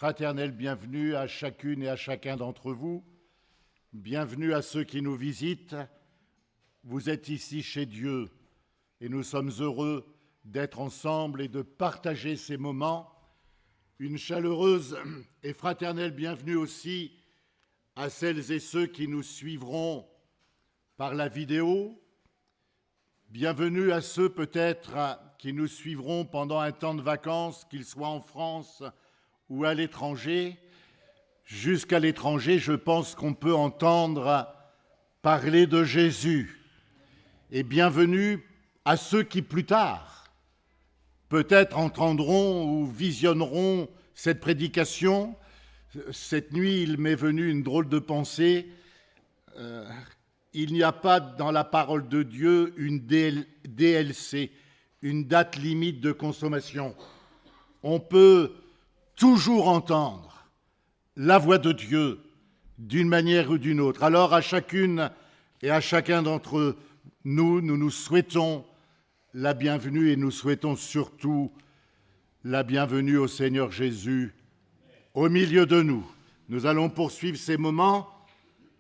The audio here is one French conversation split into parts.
fraternelle bienvenue à chacune et à chacun d'entre vous. Bienvenue à ceux qui nous visitent. Vous êtes ici chez Dieu et nous sommes heureux d'être ensemble et de partager ces moments. Une chaleureuse et fraternelle bienvenue aussi à celles et ceux qui nous suivront par la vidéo. Bienvenue à ceux peut-être qui nous suivront pendant un temps de vacances, qu'ils soient en France ou à l'étranger. Jusqu'à l'étranger, je pense qu'on peut entendre parler de Jésus. Et bienvenue à ceux qui plus tard, peut-être entendront ou visionneront cette prédication. Cette nuit, il m'est venu une drôle de pensée. Il n'y a pas dans la parole de Dieu une DLC, une date limite de consommation. On peut toujours entendre la voix de Dieu d'une manière ou d'une autre. Alors à chacune et à chacun d'entre nous, nous souhaitons la bienvenue et nous souhaitons surtout la bienvenue au Seigneur Jésus au milieu de nous. Nous allons poursuivre ces moments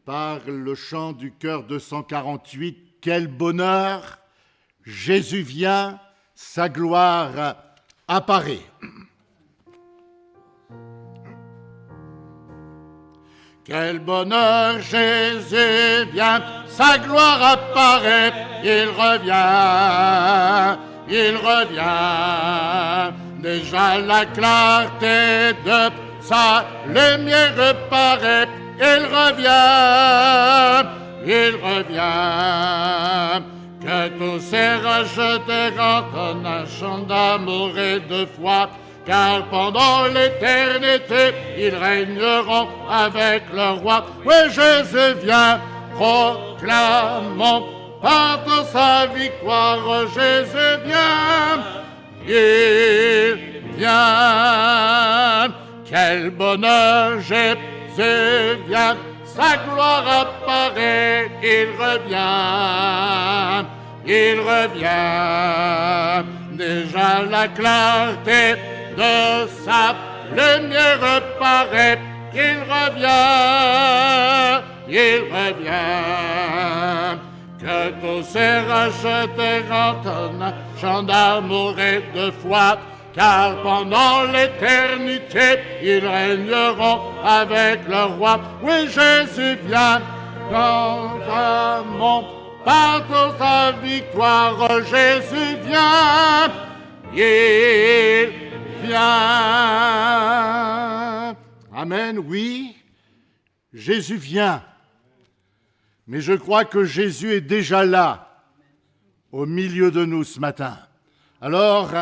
par le chant du chœur 248. Quel bonheur! Jésus vient, sa gloire apparaît. Quel bonheur, Jésus vient, sa gloire apparaît, il revient, déjà la clarté de sa lumière paraît, il revient, que tous ces rachetés entonnent un chant d'amour et de foi, car pendant l'éternité, ils régneront avec le roi. Oui, Jésus vient, proclamons partout sa victoire. Jésus vient, il vient. Quel bonheur, Jésus vient, sa gloire apparaît, il revient. Déjà la clarté de sa lumière paraît, il revient, que tous ces rachetés entonnent un chant d'amour et de foi, car pendant l'éternité, ils régneront avec le roi. Oui, Jésus vient, proclamons partout sa victoire. Jésus vient, il vient. Amen, oui, Jésus vient. Mais je crois que Jésus est déjà là, au milieu de nous ce matin. Alors,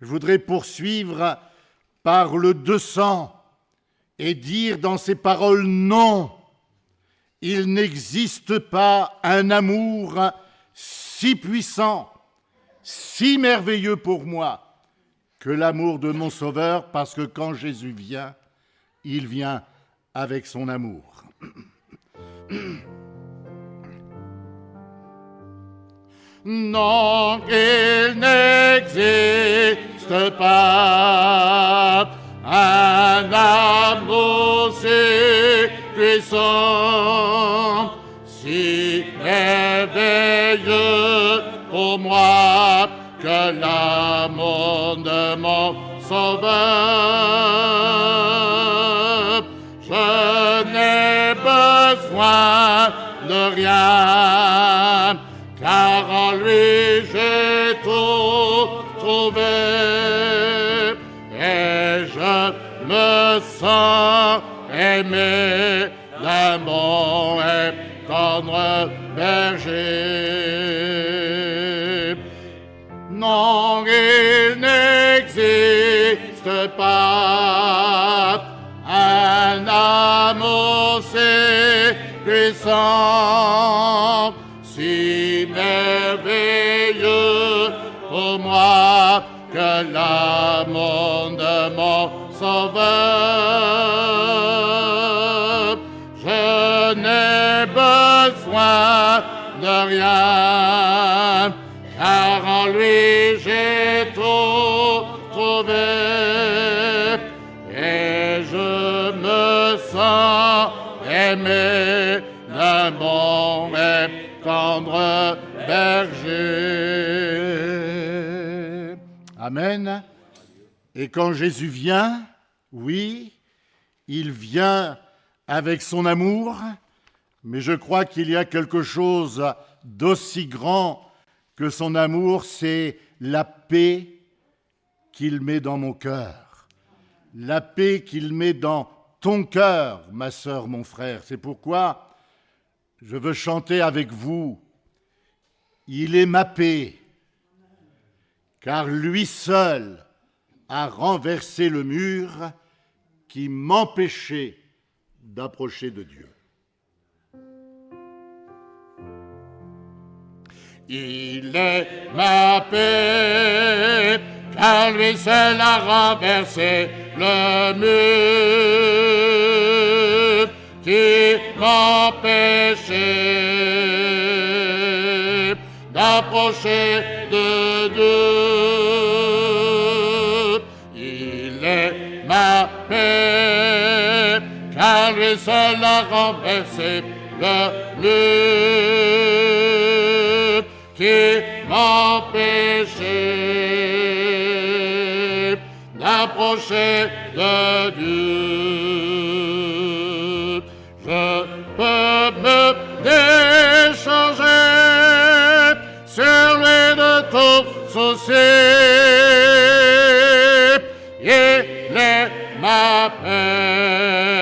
je voudrais poursuivre par le 200 et dire dans ces paroles non. Il n'existe pas un amour si puissant, si merveilleux pour moi que l'amour de mon Sauveur, parce que quand Jésus vient, il vient avec son amour. Non, il n'existe pas un amour si puissant, si merveilleux pour moi que l'amour de mon Sauveur. Je n'ai besoin de rien, car en lui j'ai tout trouvé, et je me sens aimé d'un bon et tendre berger. Non, il n'existe pas un amour si puissant, si merveilleux pour moi que l'amour de mon Sauveur. Je n'ai besoin de rien, car en lui j'ai tout trouvé, et aimé d'un bon et tendre berger. Amen. Et quand Jésus vient, oui, il vient avec son amour, mais je crois qu'il y a quelque chose d'aussi grand que son amour, c'est la paix qu'il met dans mon cœur, la paix qu'il met dans ton cœur, ma sœur, mon frère. C'est pourquoi je veux chanter avec vous. Il est ma paix, car lui seul a renversé le mur qui m'empêchait d'approcher de Dieu. Il est ma paix, car lui seul a renversé le mur qui m'empêchait d'approcher de Dieu. Il est ma paix, car lui seul a renversé le mur qui m'empêchait d'approcher de Dieu. Je peux me décharger sur lui de tout souci. Il est ma paix,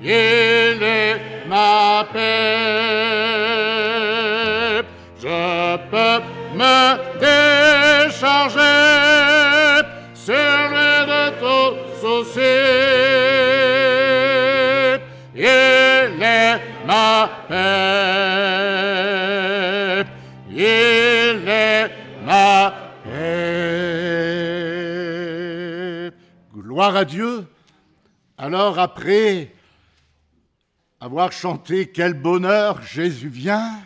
il est ma paix. Je peux me décharger sur lui de tout souci. Il est ma paix, il est ma paix. Gloire à Dieu. Alors après avoir chanté « Quel bonheur, Jésus vient »,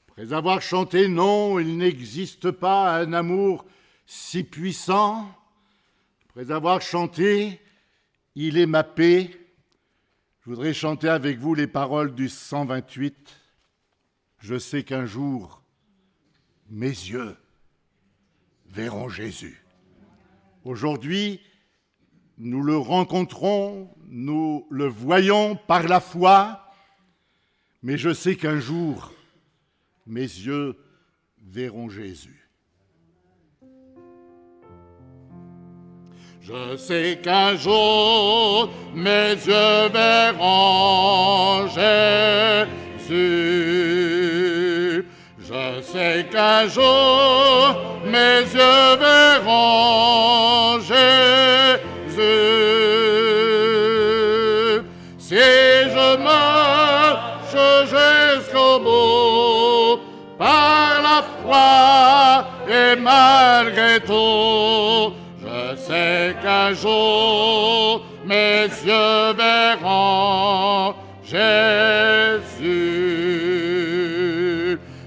après avoir chanté « Non, il n'existe pas un amour si puissant », après avoir chanté « Il est ma paix », je voudrais chanter avec vous les paroles du 128. Je sais qu'un jour, mes yeux verront Jésus. Aujourd'hui, nous le rencontrons, nous le voyons par la foi, mais je sais qu'un jour, mes yeux verront Jésus. Je sais qu'un jour, mes yeux verront Jésus. Je sais qu'un jour, mes yeux verront Jésus. Si je marche jusqu'au bout, par la foi et malgré tout, je sais qu'un jour mes yeux verront Jésus.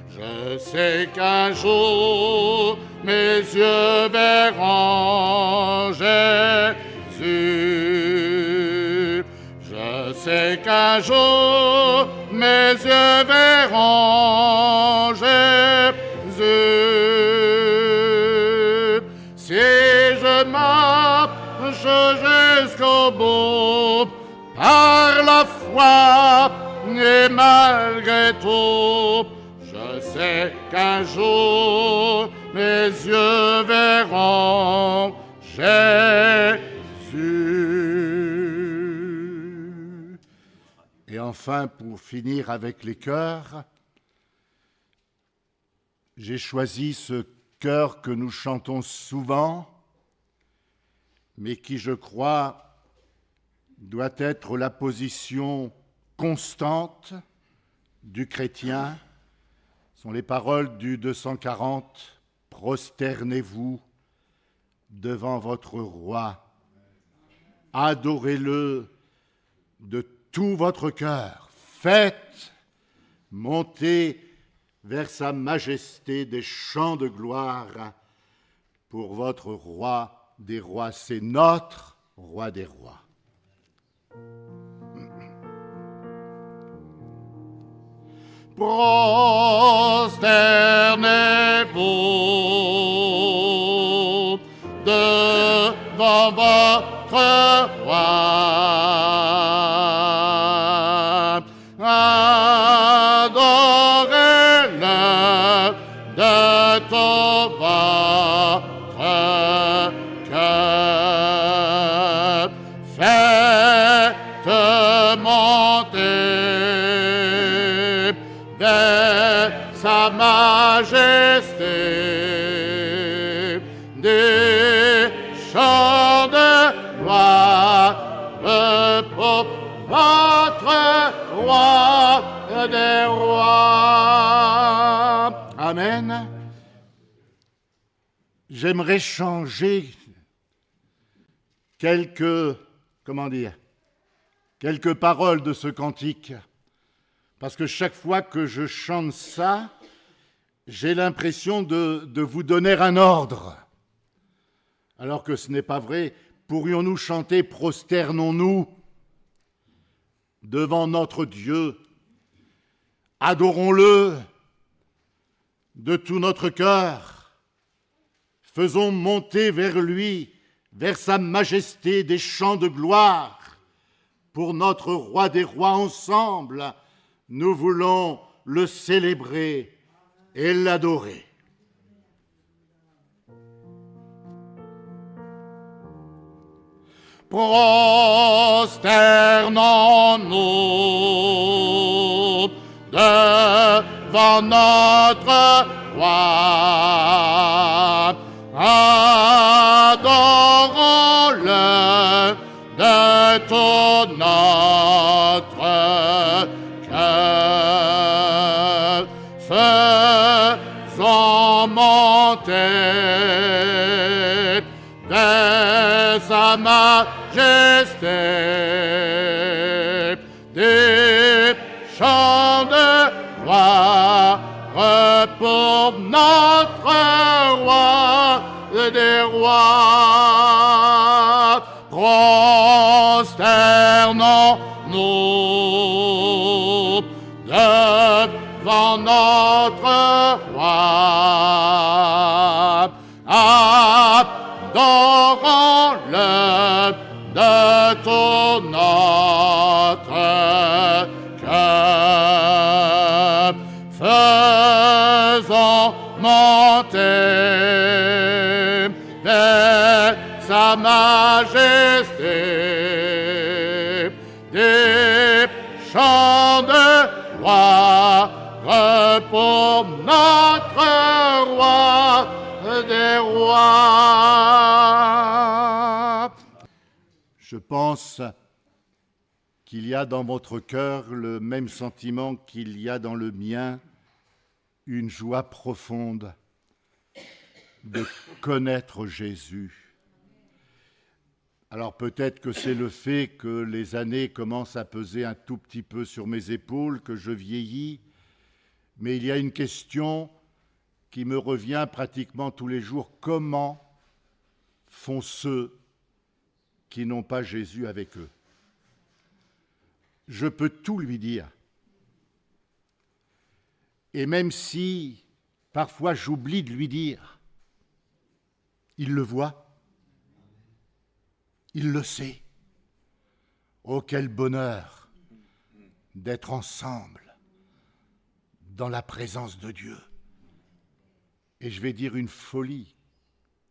Je sais qu'un jour mes yeux verront Jésus. Je sais qu'un jour mes yeux verront Jésus. Si je marche jusqu'au bout, par la foi et malgré tout, je sais qu'un jour mes yeux verront Jésus. Et enfin, pour finir avec les chœurs, j'ai choisi ce chœur que nous chantons souvent, mais qui, je crois, doit être la position constante du chrétien. Ce sont les paroles du 240. « Prosternez-vous devant votre roi, adorez-le de tout votre cœur, faites monter vers sa majesté des chants de gloire pour votre roi des rois. » C'est notre roi des rois. prosternez-vous devant votre roi. Adorez-le de tout votre cœur. Faites monter vers sa majesté des chants de gloire pour votre roi des rois. Amen. J'aimerais changer quelques paroles de ce cantique, parce que chaque fois que je chante ça, j'ai l'impression de vous donner un ordre, alors que ce n'est pas vrai. Pourrions-nous chanter « Prosternons-nous devant notre Dieu, adorons-le de tout notre cœur, faisons monter vers lui, vers sa majesté des chants de gloire. Pour notre roi des rois ensemble, nous voulons le célébrer et l'adorer. Prosternons-nous devant notre roi. Adorons-le de tout notre cœur. Faisons monter vers sa majesté des chants de gloire pour notre roi des rois. Prosternons-nous devant notre roi. Adorons-le de tout notre cœur. Faisons monter vers sa majesté des chants de gloire pour notre roi des rois. Je pense qu'il y a dans votre cœur le même sentiment qu'il y a dans le mien, une joie profonde de connaître Jésus. Alors peut-être que c'est le fait que les années commencent à peser un tout petit peu sur mes épaules, que je vieillis, mais il y a une question qui me revient pratiquement tous les jours. Comment font ceux qui n'ont pas Jésus avec eux? Je peux tout lui dire. Et même si parfois j'oublie de lui dire, il le voit, il le sait. Oh, quel bonheur d'être ensemble dans la présence de Dieu. Et je vais dire une folie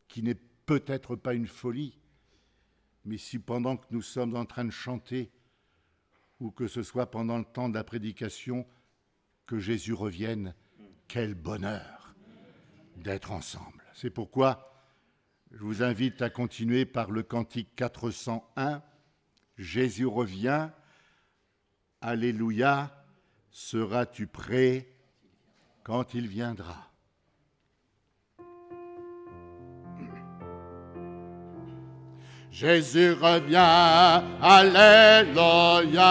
qui n'est peut-être pas une folie, mais si pendant que nous sommes en train de chanter, ou que ce soit pendant le temps de la prédication, que Jésus revienne, quel bonheur d'être ensemble. C'est pourquoi je vous invite à continuer par le cantique 401. Jésus revient, Alléluia, seras-tu prêt quand il viendra? Jésus revient, Alléluia.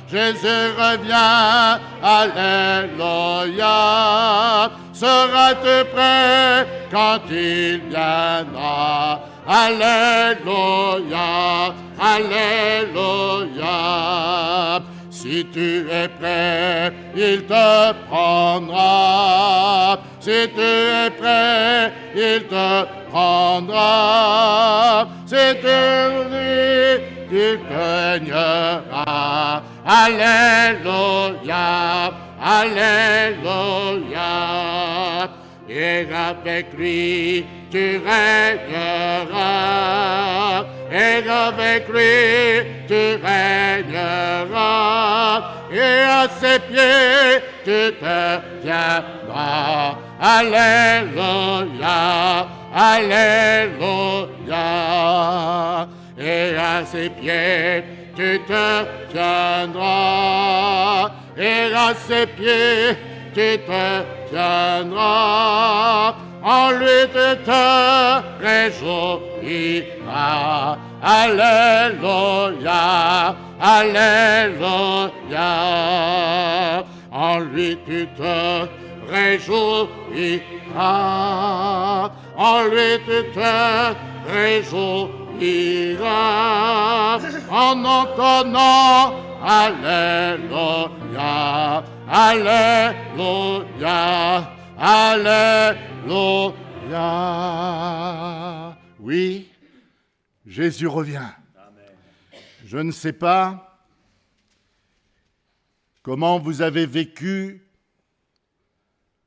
Jésus revient, Alléluia. Seras-tu prêt quand il viendra? Alléluia, Alléluia. Si tu es prêt, il te prendra. Si tu es prêt, il te prendra. Si tu dis, tu régneras. Alléluia, alléluia. Et avec lui, tu régneras. Et avec lui, tu régneras. Et à ses pieds, tu te tiendras. Alléluia, alléluia. Et à ses pieds, tu te tiendras. Et à ses pieds, tu te tiendras. En lui tu te réjouiras. Alléluia, alléluia. En lui tu te réjouiras. En lui tu te réjouiras. En entonnant alléluia, alléluia, alléluia. Oui, Jésus revient. Amen. Je ne sais pas comment vous avez vécu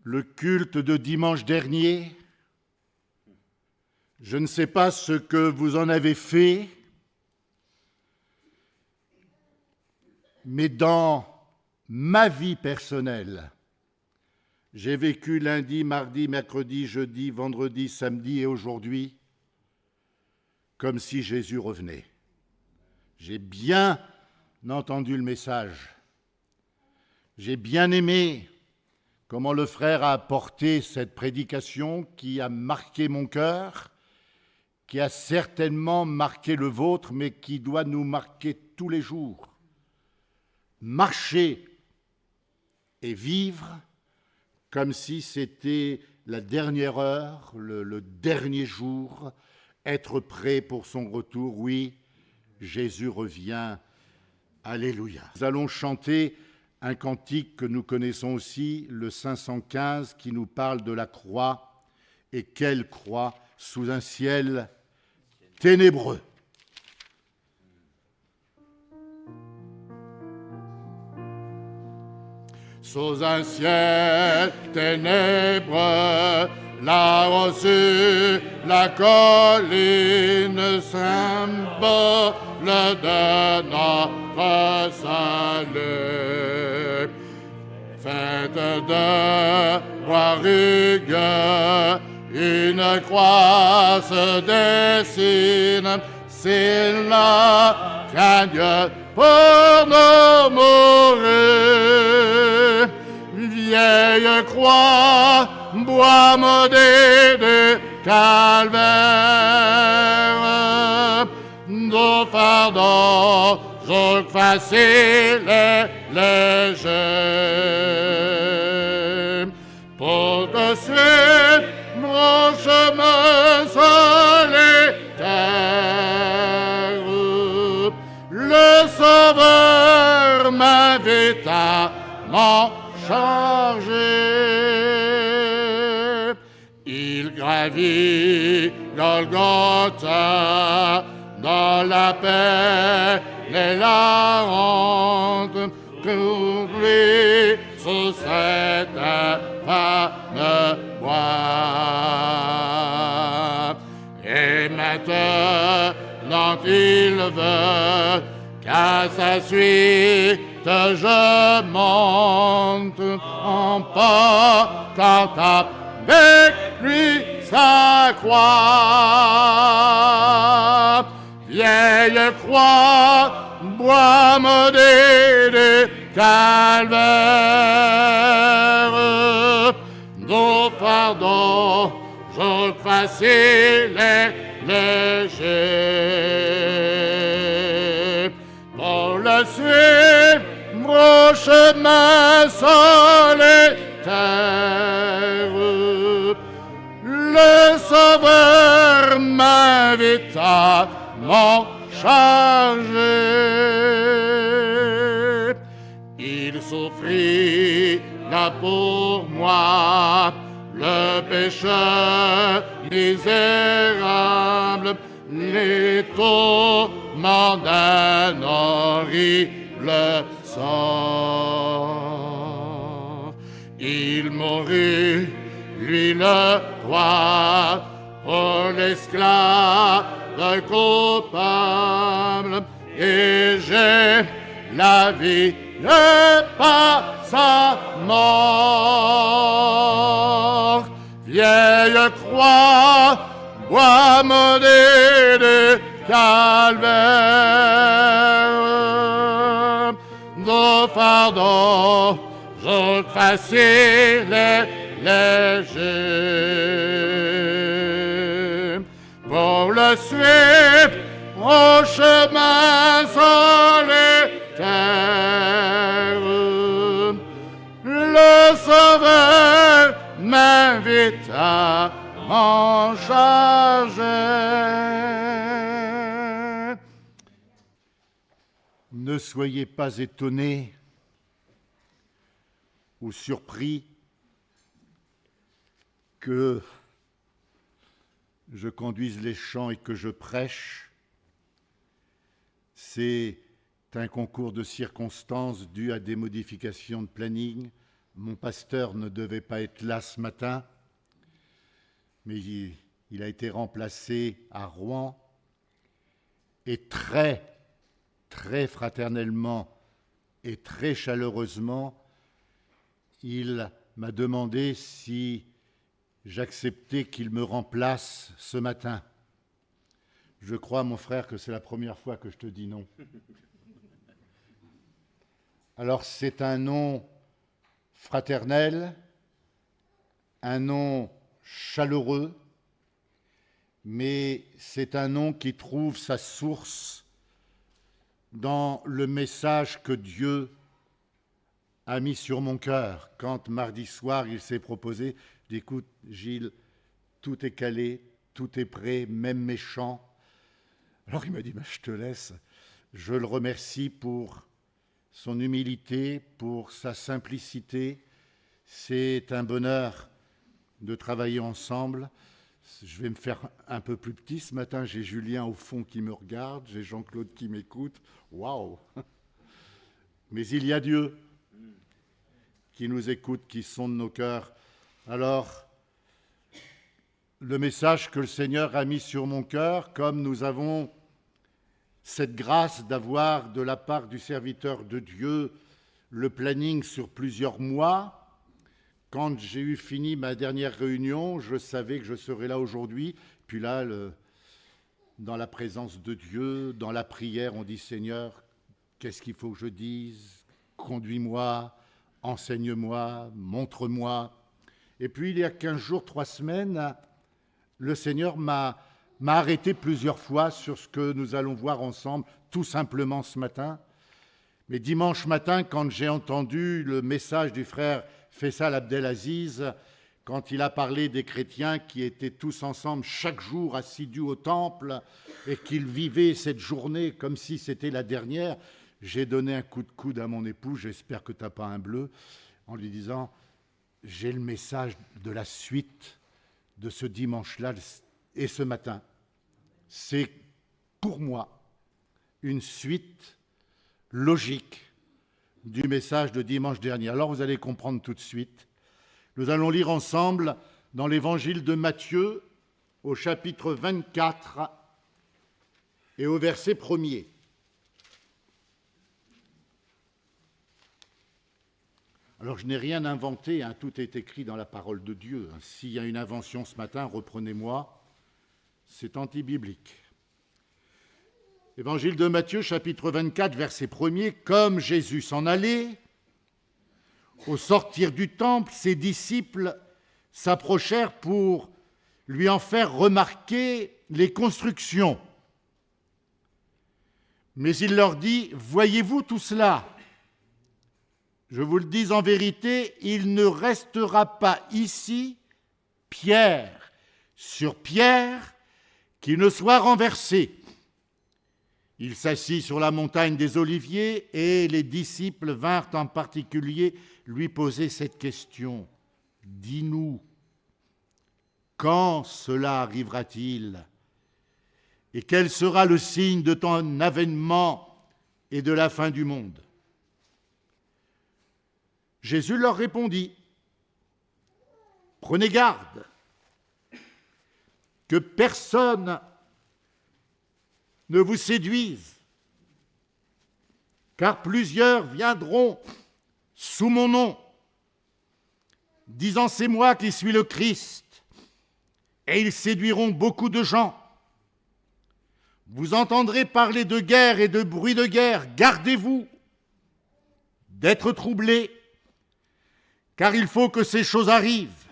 le culte de dimanche dernier. Je ne sais pas ce que vous en avez fait, mais dans ma vie personnelle, j'ai vécu lundi, mardi, mercredi, jeudi, vendredi, samedi et aujourd'hui comme si Jésus revenait. J'ai bien entendu le message. J'ai bien aimé comment le frère a apporté cette prédication qui a marqué mon cœur, qui a certainement marqué le vôtre, mais qui doit nous marquer tous les jours. Marcher et vivre comme si c'était la dernière heure, le dernier jour, être prêt pour son retour. Oui, Jésus revient. Alléluia. Nous allons chanter un cantique que nous connaissons aussi, le 515, qui nous parle de la croix. Et quelle croix sous un ciel ténébreux. Sous un ciel ténébreux, là au-dessus, la colline symbole de notre salut. Faite de bois rugueux, une croix se dessine, s'il n'a qu'un Dieu pour nous mourir. Vieille croix, bois maudit du calvaire, nos fardeaux, joug facile et léger. Pour te suivre, mon chemin solitaire, le Sauveur m'invite à m'en charger. Il gravit Golgotha dans la paix et la honte, pour lui sous cette infâme bois. Et maintenant il veut qu'à sa suite je monte en portant avec lui sa croix. Vieille croix, bois maudit du calvaire, nos fardeaux, joug facile et léger. Pour le suivre, mon chemin solitaire, le Sauveur m'invite à m'en charger. il souffrit là pour moi, le pécheur misérable, les tourments d'un horrible sort. Il mourut, lui le roi, pour l'esclave coupable, et j'ai la vie par sa mort. Vieille croix, bois maudit du calvaire, nos fardeaux, jour facile et léger, pour le suivre au chemin solitaire, le Sauveur m'invite à m'en charger. Ne soyez pas étonnés ou surpris que je conduise les chants et que je prêche. C'est un concours de circonstances dû à des modifications de planning. Mon pasteur ne devait pas être là ce matin, mais il a été remplacé à Rouen et très fraternellement et très chaleureusement, il m'a demandé si j'acceptais qu'il me remplace ce matin. Je crois, mon frère, que c'est la première fois que je te dis non. Alors, c'est un nom fraternel, un nom chaleureux, mais c'est un nom qui trouve sa source dans le message que Dieu a mis sur mon cœur. Quand mardi soir, il s'est proposé, je dis, écoute, Gilles, tout est calé, tout est prêt, même mes chants. Alors il m'a dit, je te laisse. Je le remercie pour son humilité, pour sa simplicité. C'est un bonheur de travailler ensemble. Je vais me faire un peu plus petit ce matin. J'ai Julien au fond qui me regarde, j'ai Jean-Claude qui m'écoute. Waouh! Mais il y a Dieu qui nous écoute, qui sonde nos cœurs. Alors, le message que le Seigneur a mis sur mon cœur, comme nous avons cette grâce d'avoir de la part du serviteur de Dieu le planning sur plusieurs mois, quand j'ai eu fini ma dernière réunion, je savais que je serais là aujourd'hui. Puis là, dans la présence de Dieu, dans la prière, on dit « Seigneur, qu'est-ce qu'il faut que je dise? Conduis-moi, enseigne-moi, montre-moi. » Et puis, il y a 15 jours, 3 semaines, le Seigneur m'a arrêté plusieurs fois sur ce que nous allons voir ensemble, tout simplement ce matin. Mais dimanche matin, quand j'ai entendu le message du frère Faisal Abdelaziz, quand il a parlé des chrétiens qui étaient tous ensemble chaque jour assidus au temple et qu'ils vivaient cette journée comme si c'était la dernière, j'ai donné un coup de coude à mon époux, j'espère que tu n'as pas un bleu, en lui disant « J'ai le message de la suite de ce dimanche-là et ce matin. C'est pour moi une suite logique du message de dimanche dernier. » Alors vous allez comprendre tout de suite. Nous allons lire ensemble dans l'évangile de Matthieu au chapitre 24 et au verset 1er. Alors je n'ai rien inventé, tout est écrit dans la parole de Dieu. S'il y a une invention ce matin, reprenez-moi, c'est anti-biblique. Évangile de Matthieu, chapitre 24, verset 1er. Comme Jésus s'en allait, au sortir du temple, ses disciples s'approchèrent pour lui en faire remarquer les constructions. Mais il leur dit, « Voyez-vous tout cela ? Je vous le dis en vérité, il ne restera pas ici pierre sur pierre qui ne soit renversée. » Il s'assit sur la montagne des Oliviers et les disciples vinrent en particulier lui poser cette question. « Dis-nous, quand cela arrivera-t-il ? Et quel sera le signe de ton avènement et de la fin du monde ?» Jésus leur répondit, « Prenez garde que personne ne vous séduise, car plusieurs viendront sous mon nom, disant c'est moi qui suis le Christ, et ils séduiront beaucoup de gens. Vous entendrez parler de guerre et de bruit de guerre, gardez-vous d'être troublés, car il faut que ces choses arrivent,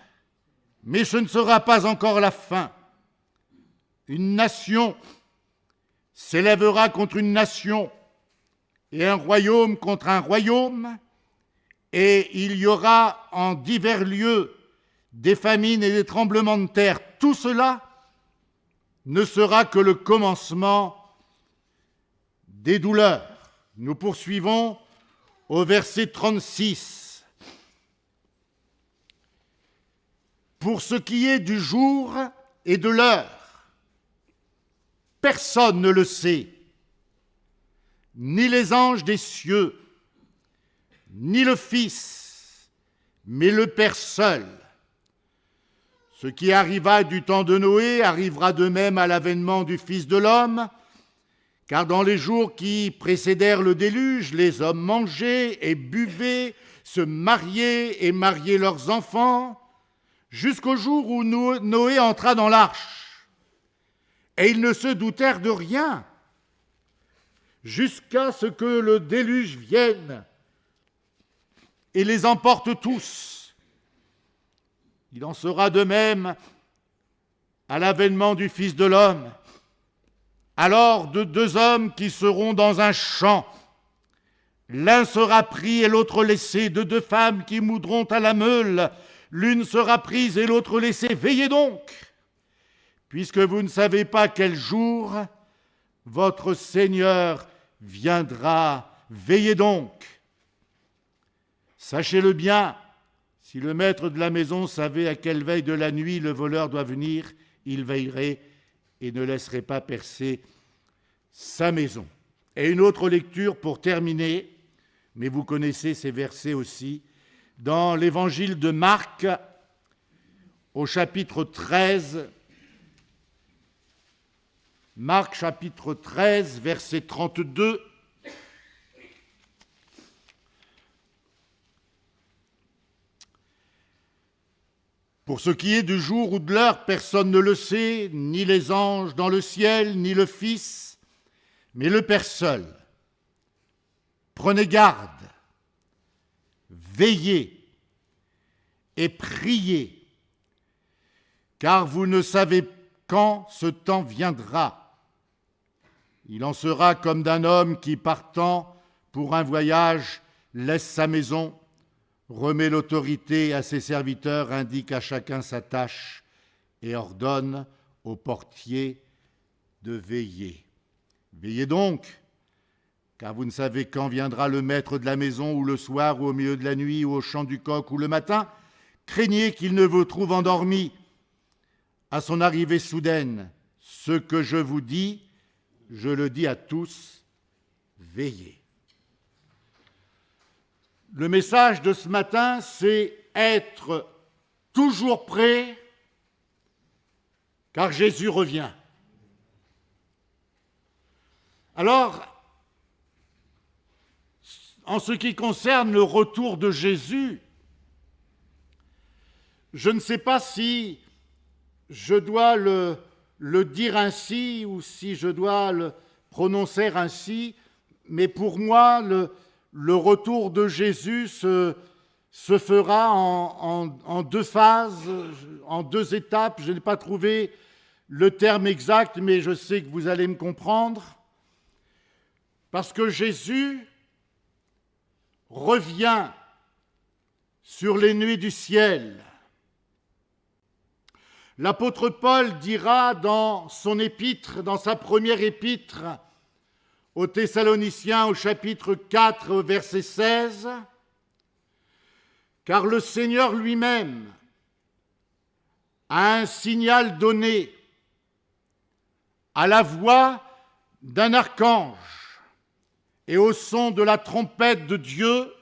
mais ce ne sera pas encore la fin. Une nation s'élèvera contre une nation et un royaume contre un royaume, et il y aura en divers lieux des famines et des tremblements de terre. Tout cela ne sera que le commencement des douleurs. Nous poursuivons au verset 36. Pour ce qui est du jour et de l'heure, personne ne le sait, ni les anges des cieux, ni le Fils, mais le Père seul. Ce qui arriva du temps de Noé arrivera de même à l'avènement du Fils de l'homme, car dans les jours qui précédèrent le déluge, les hommes mangeaient et buvaient, se mariaient et mariaient leurs enfants, jusqu'au jour où Noé entra dans l'arche. Et ils ne se doutèrent de rien, jusqu'à ce que le déluge vienne et les emporte tous. Il en sera de même à l'avènement du Fils de l'homme. Alors de deux hommes qui seront dans un champ, l'un sera pris et l'autre laissé, de deux femmes qui moudront à la meule, l'une sera prise et l'autre laissée. Veillez donc, puisque vous ne savez pas quel jour votre Seigneur viendra. Veillez donc. Sachez-le bien, si le maître de la maison savait à quelle veille de la nuit le voleur doit venir, il veillerait et ne laisserait pas percer sa maison. Et une autre lecture pour terminer, mais vous connaissez ces versets aussi, dans l'évangile de Marc, au chapitre 13, Marc chapitre 13, verset 32. Pour ce qui est du jour ou de l'heure, personne ne le sait, ni les anges dans le ciel, ni le Fils, mais le Père seul. Prenez garde, veillez et priez, car vous ne savez quand ce temps viendra. Il en sera comme d'un homme qui, partant pour un voyage, laisse sa maison, remet l'autorité à ses serviteurs, indique à chacun sa tâche et ordonne au portier de veiller. Veillez donc, car vous ne savez quand viendra le maître de la maison, ou le soir, ou au milieu de la nuit, ou au chant du coq, ou le matin. Craignez qu'il ne vous trouve endormis à son arrivée soudaine. Ce que je vous dis, je le dis à tous, veillez. Le message de ce matin, c'est être toujours prêt, car Jésus revient. Alors, en ce qui concerne le retour de Jésus, je ne sais pas si je dois le dire ainsi ou si je dois le prononcer ainsi, mais pour moi, le retour de Jésus se fera en deux phases, en deux étapes. Je n'ai pas trouvé le terme exact, mais je sais que vous allez me comprendre. Parce que Jésus revient sur les nuées du ciel. L'apôtre Paul dira dans son épître, dans sa première épître, aux Thessaloniciens au chapitre 4, au verset 16, « Car le Seigneur lui-même a un signal donné à la voix d'un archange et au son de la trompette de Dieu,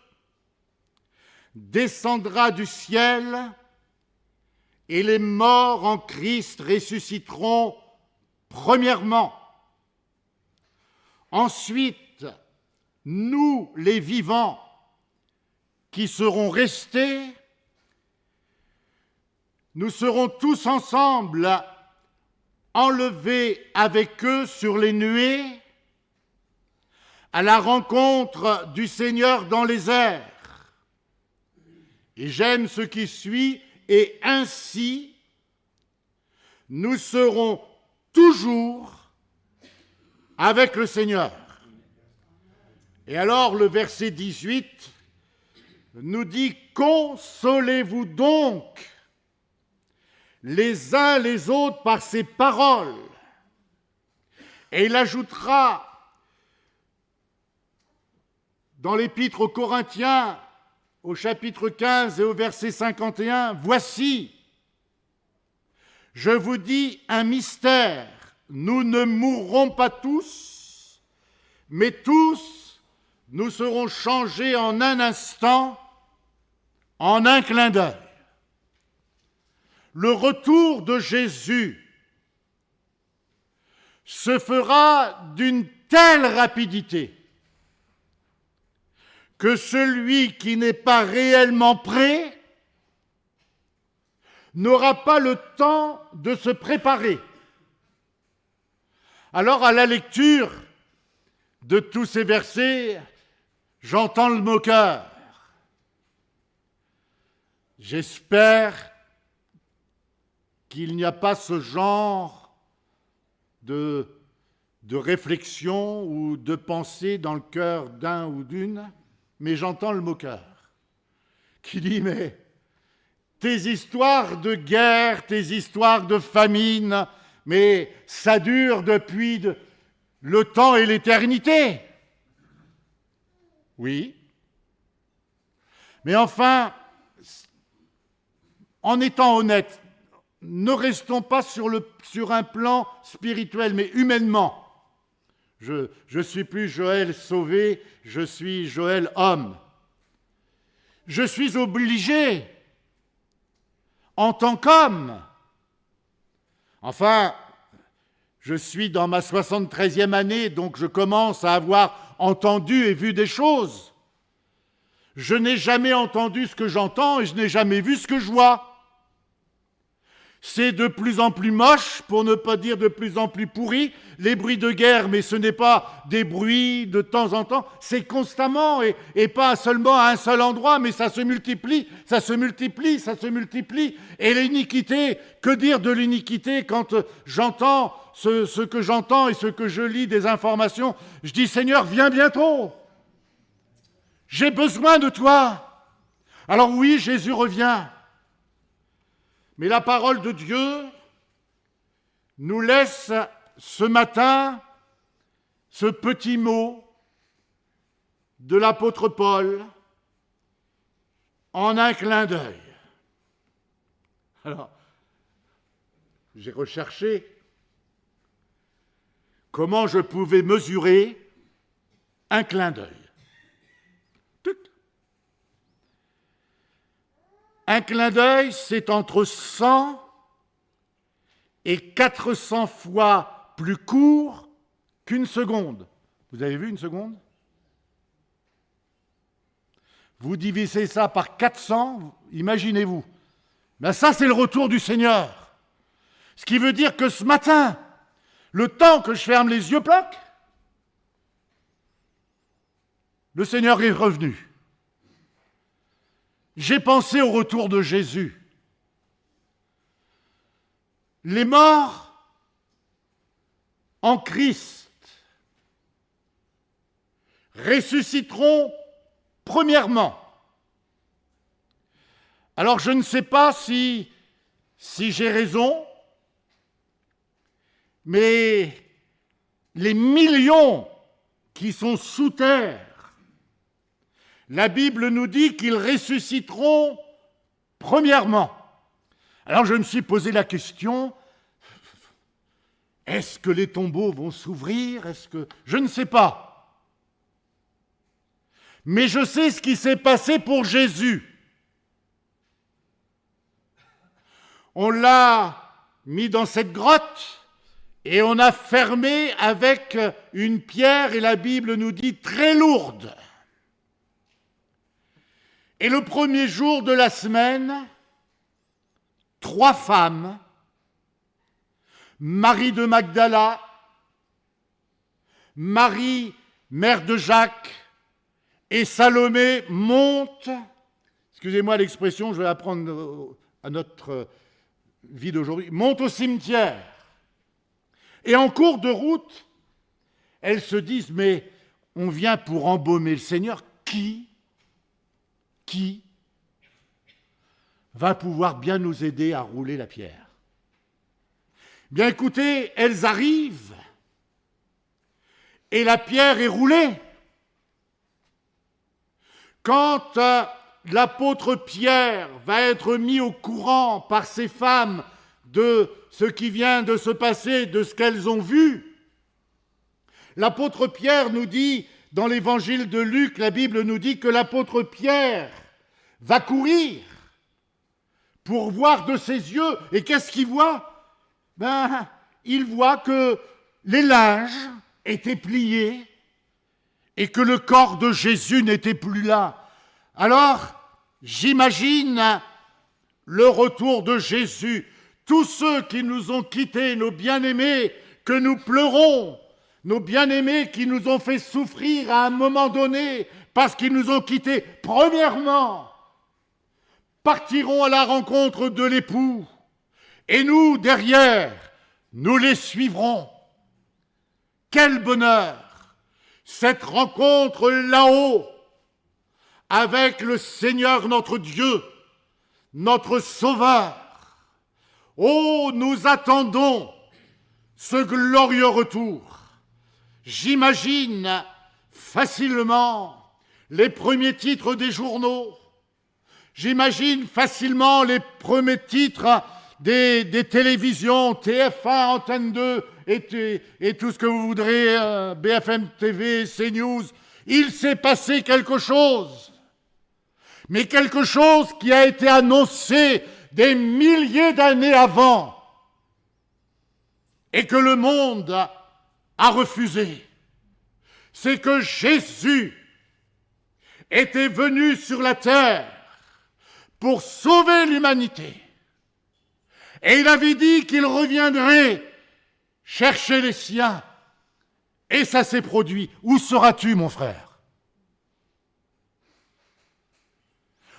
descendra du ciel et les morts en Christ ressusciteront premièrement. Ensuite, nous, les vivants, qui serons restés, nous serons tous ensemble enlevés avec eux sur les nuées à la rencontre du Seigneur dans les airs. Et j'aime ce qui suit, et ainsi, nous serons toujours avec le Seigneur. Et alors, le verset 18 nous dit « Consolez-vous donc les uns les autres par ces paroles. » Et il ajoutera dans l'Épître aux Corinthiens, au chapitre 15 et au verset 51, « Voici, je vous dis un mystère, nous ne mourrons pas tous, mais tous nous serons changés en un instant, en un clin d'œil. » Le retour de Jésus se fera d'une telle rapidité que celui qui n'est pas réellement prêt n'aura pas le temps de se préparer. Alors, à la lecture de tous ces versets, j'entends le moqueur. J'espère qu'il n'y a pas ce genre de réflexion ou de pensée dans le cœur d'un ou d'une, mais j'entends le moqueur qui dit « Mais tes histoires de guerre, tes histoires de famine, mais ça dure depuis le temps et l'éternité. » Oui. Mais enfin, en étant honnête, ne restons pas sur un plan spirituel, mais humainement. Je suis plus Joël sauvé, je suis Joël homme. Je suis obligé, en tant qu'homme. Enfin, je suis dans ma 73e année, donc je commence à avoir entendu et vu des choses. Je n'ai jamais entendu ce que j'entends et je n'ai jamais vu ce que je vois. C'est de plus en plus moche, pour ne pas dire de plus en plus pourri, les bruits de guerre, mais ce n'est pas des bruits de temps en temps, c'est constamment et pas seulement à un seul endroit, mais ça se multiplie, ça se multiplie, ça se multiplie. Et l'iniquité, que dire de l'iniquité quand j'entends ce que j'entends et ce que je lis des informations, je dis Seigneur, viens bientôt, j'ai besoin de toi. Alors oui, Jésus revient. Mais la parole de Dieu nous laisse ce matin ce petit mot de l'apôtre Paul en un clin d'œil. Alors, j'ai recherché comment je pouvais mesurer un clin d'œil. Un clin d'œil, c'est entre 100 et 400 fois plus court qu'une seconde. Vous avez vu une seconde? Vous divisez ça par 400, imaginez-vous. Ben ça, c'est le retour du Seigneur. Ce qui veut dire que ce matin, le temps que je ferme les yeux, plaque, le Seigneur est revenu. J'ai pensé au retour de Jésus. Les morts en Christ ressusciteront premièrement. Alors je ne sais pas si j'ai raison, mais les millions qui sont sous terre, la Bible nous dit qu'ils ressusciteront premièrement. Alors je me suis posé la question, est-ce que les tombeaux vont s'ouvrir? Je ne sais pas. Mais je sais ce qui s'est passé pour Jésus. On l'a mis dans cette grotte et on a fermé avec une pierre, et la Bible nous dit très lourde. Et le premier jour de la semaine, 3 femmes, Marie de Magdala, Marie, mère de Jacques, et Salomé montent, excusez-moi l'expression, je vais la prendre à notre vie d'aujourd'hui, montent au cimetière. Et en cours de route, elles se disent, mais on vient pour embaumer le Seigneur, qui va pouvoir bien nous aider à rouler la pierre? Bien écoutez, elles arrivent et la pierre est roulée. Quand l'apôtre Pierre va être mis au courant par ces femmes de ce qui vient de se passer, de ce qu'elles ont vu, l'apôtre Pierre nous dit, dans l'évangile de Luc, la Bible nous dit que l'apôtre Pierre va courir pour voir de ses yeux. Et qu'est-ce qu'il voit? Il voit que les linges étaient pliés et que le corps de Jésus n'était plus là. Alors, j'imagine le retour de Jésus. Tous ceux qui nous ont quittés, nos bien-aimés, que nous pleurons, nos bien-aimés qui nous ont fait souffrir à un moment donné parce qu'ils nous ont quittés, premièrement, partiront à la rencontre de l'époux. Et nous, derrière, nous les suivrons. Quel bonheur! Cette rencontre là-haut, avec le Seigneur notre Dieu, notre Sauveur. Oh, nous attendons ce glorieux retour. J'imagine facilement les premiers titres des journaux. J'imagine facilement les premiers titres des télévisions, TF1, Antenne 2 et tout ce que vous voudrez, BFM TV, CNews. Il s'est passé quelque chose, mais quelque chose qui a été annoncé des milliers d'années avant et que le monde a refusé. C'est que Jésus était venu sur la terre pour sauver l'humanité. Et il avait dit qu'il reviendrait chercher les siens. Et ça s'est produit. Où seras-tu, mon frère?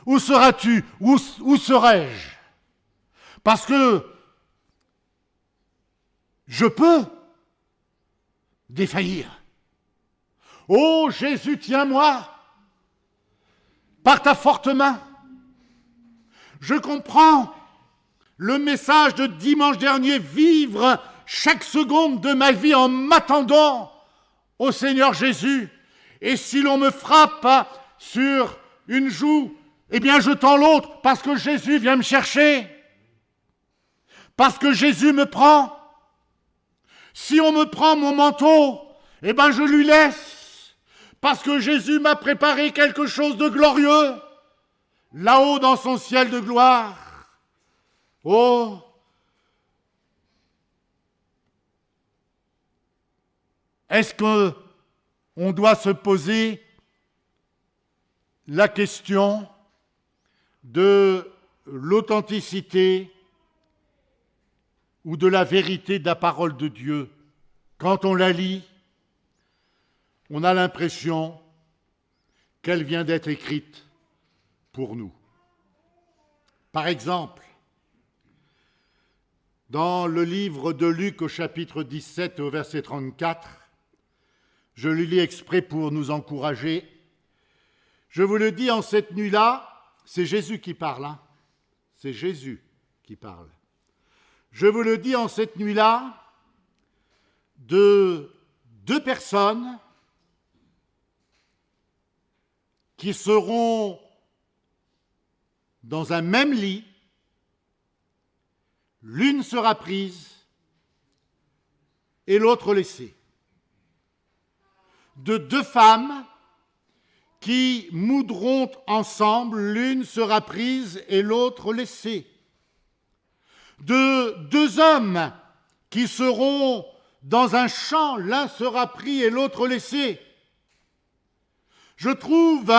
Où seras-tu? Où serai-je? Parce que je peux défaillir. Oh Jésus, tiens-moi par ta forte main. Je comprends le message de dimanche dernier, vivre chaque seconde de ma vie en m'attendant au Seigneur Jésus. Et si l'on me frappe sur une joue, eh bien je tends l'autre parce que Jésus vient me chercher. Parce que Jésus me prend. Si on me prend mon manteau, eh bien je lui laisse. Parce que Jésus m'a préparé quelque chose de glorieux. Là-haut dans son ciel de gloire. Oh! Est-ce qu'on doit se poser la question de l'authenticité ou de la vérité de la parole de Dieu? Quand on la lit, on a l'impression qu'elle vient d'être écrite pour nous. Par exemple, dans le livre de Luc au chapitre 17 au verset 34, je le lis exprès pour nous encourager. Je vous le dis en cette nuit-là, c'est Jésus qui parle, hein. C'est Jésus qui parle. Je vous le dis en cette nuit-là, de 2 personnes qui seront dans un même lit, l'une sera prise et l'autre laissée. De deux femmes qui moudront ensemble, l'une sera prise et l'autre laissée. De deux hommes qui seront dans un champ, l'un sera pris et l'autre laissé. Je trouve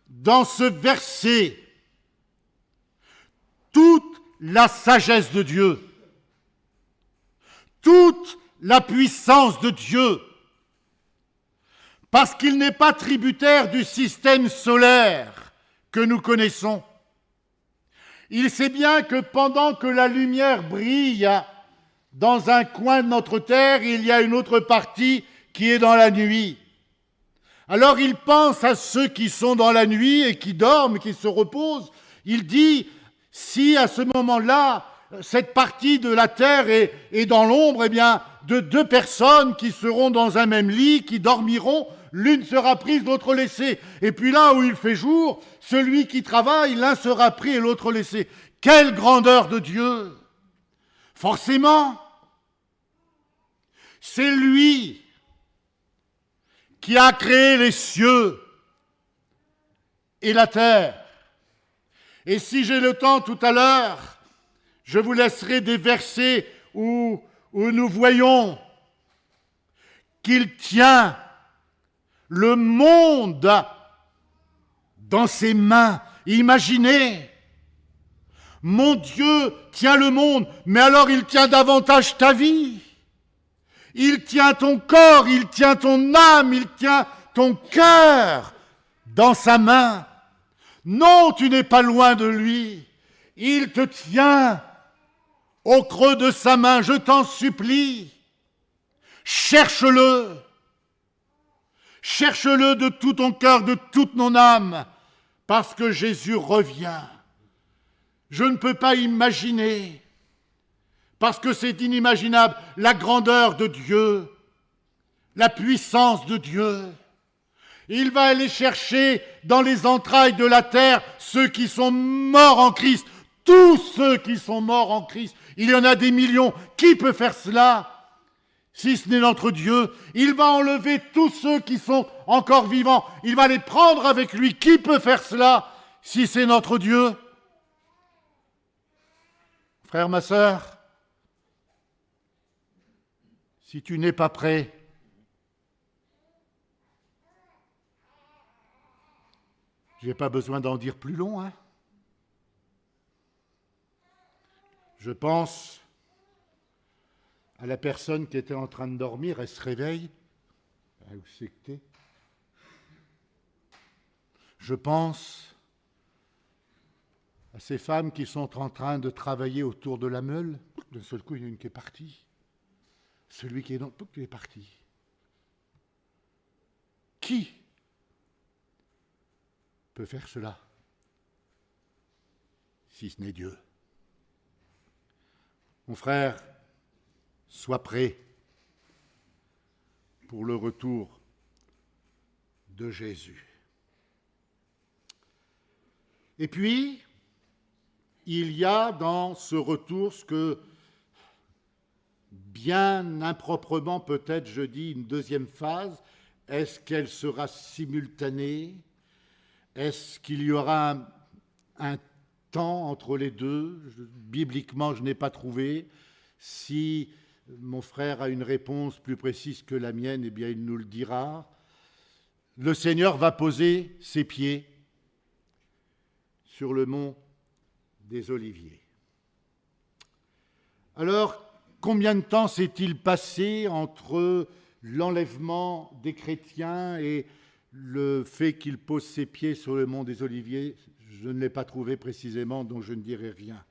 dans ce verset toute la sagesse de Dieu, toute la puissance de Dieu, parce qu'il n'est pas tributaire du système solaire que nous connaissons. Il sait bien que pendant que la lumière brille dans un coin de notre terre, il y a une autre partie qui est dans la nuit. Alors il pense à ceux qui sont dans la nuit et qui dorment, qui se reposent. Il dit, si à ce moment-là, cette partie de la terre est dans l'ombre, eh bien, de deux personnes qui seront dans un même lit, qui dormiront, l'une sera prise, l'autre laissée. Et puis là où il fait jour, celui qui travaille, l'un sera pris et l'autre laissé. Quelle grandeur de Dieu! Forcément, c'est lui qui a créé les cieux et la terre. Et si j'ai le temps tout à l'heure, je vous laisserai des versets où nous voyons qu'il tient le monde dans ses mains. Imaginez, mon Dieu tient le monde, mais alors il tient davantage ta vie. Il tient ton corps, il tient ton âme, il tient ton cœur dans sa main. Non, tu n'es pas loin de lui. Il te tient au creux de sa main. Je t'en supplie, cherche-le. Cherche-le de tout ton cœur, de toute ton âme, parce que Jésus revient. Je ne peux pas imaginer, parce que c'est inimaginable, la grandeur de Dieu, la puissance de Dieu. Il va aller chercher dans les entrailles de la terre ceux qui sont morts en Christ, tous ceux qui sont morts en Christ. Il y en a des millions. Qui peut faire cela ? Si ce n'est notre Dieu, il va enlever tous ceux qui sont encore vivants. Il va les prendre avec lui. Qui peut faire cela si c'est notre Dieu ? Frère, ma sœur, si tu n'es pas prêt, je n'ai pas besoin d'en dire plus long. Je pense à la personne qui était en train de dormir, elle se réveille. Où c'est que t'es ? Je pense à ces femmes qui sont en train de travailler autour de la meule. D'un seul coup, il y en a une qui est partie. Celui qui est dans... il est parti. Qui peut faire cela, si ce n'est Dieu ? Mon frère, sois prêt pour le retour de Jésus. Et puis, il y a dans ce retour ce que, bien improprement peut-être, je dis une deuxième phase. Est-ce qu'elle sera simultanée ? Est-ce qu'il y aura un temps entre les deux ? Bibliquement, je n'ai pas trouvé. Si mon frère a une réponse plus précise que la mienne, eh bien, il nous le dira. Le Seigneur va poser ses pieds sur le mont des Oliviers. Alors, combien de temps s'est-il passé entre l'enlèvement des chrétiens et le fait qu'il pose ses pieds sur le mont des Oliviers? Je ne l'ai pas trouvé précisément, donc je ne dirai rien.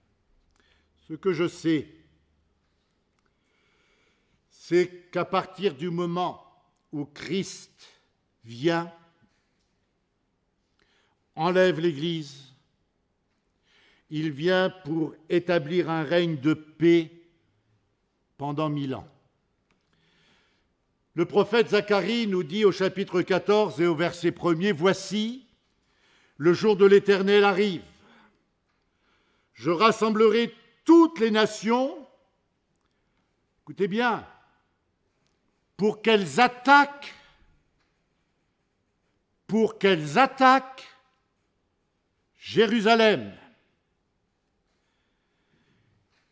Ce que je sais, c'est qu'à partir du moment où Christ vient, enlève l'Église, il vient pour établir un règne de paix pendant 1000 ans. Le prophète Zacharie nous dit au chapitre 14 et au verset 1er, « Voici, le jour de l'Éternel arrive. Je rassemblerai toutes les nations, écoutez bien, pour qu'elles attaquent Jérusalem.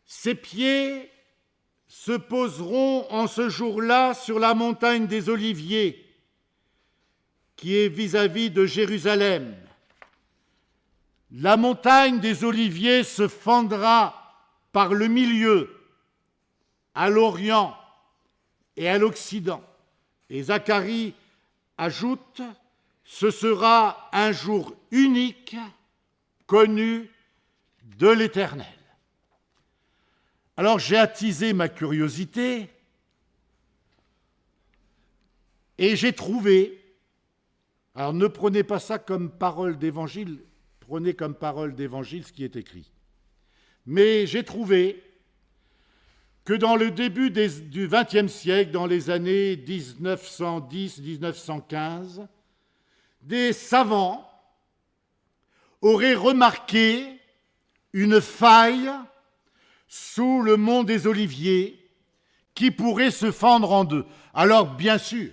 Ses pieds se poseront en ce jour-là sur la montagne des Oliviers, qui est vis-à-vis de Jérusalem. La montagne des Oliviers se fendra par le milieu, à l'Orient et à l'Occident. Et Zacharie ajoute, ce sera un jour unique, connu de l'Éternel. Alors j'ai attisé ma curiosité et j'ai trouvé, alors ne prenez pas ça comme parole d'évangile, prenez comme parole d'évangile ce qui est écrit. Mais j'ai trouvé que dans le début du XXe siècle, dans les années 1910-1915, des savants auraient remarqué une faille sous le mont des Oliviers qui pourrait se fendre en deux. Alors, bien sûr,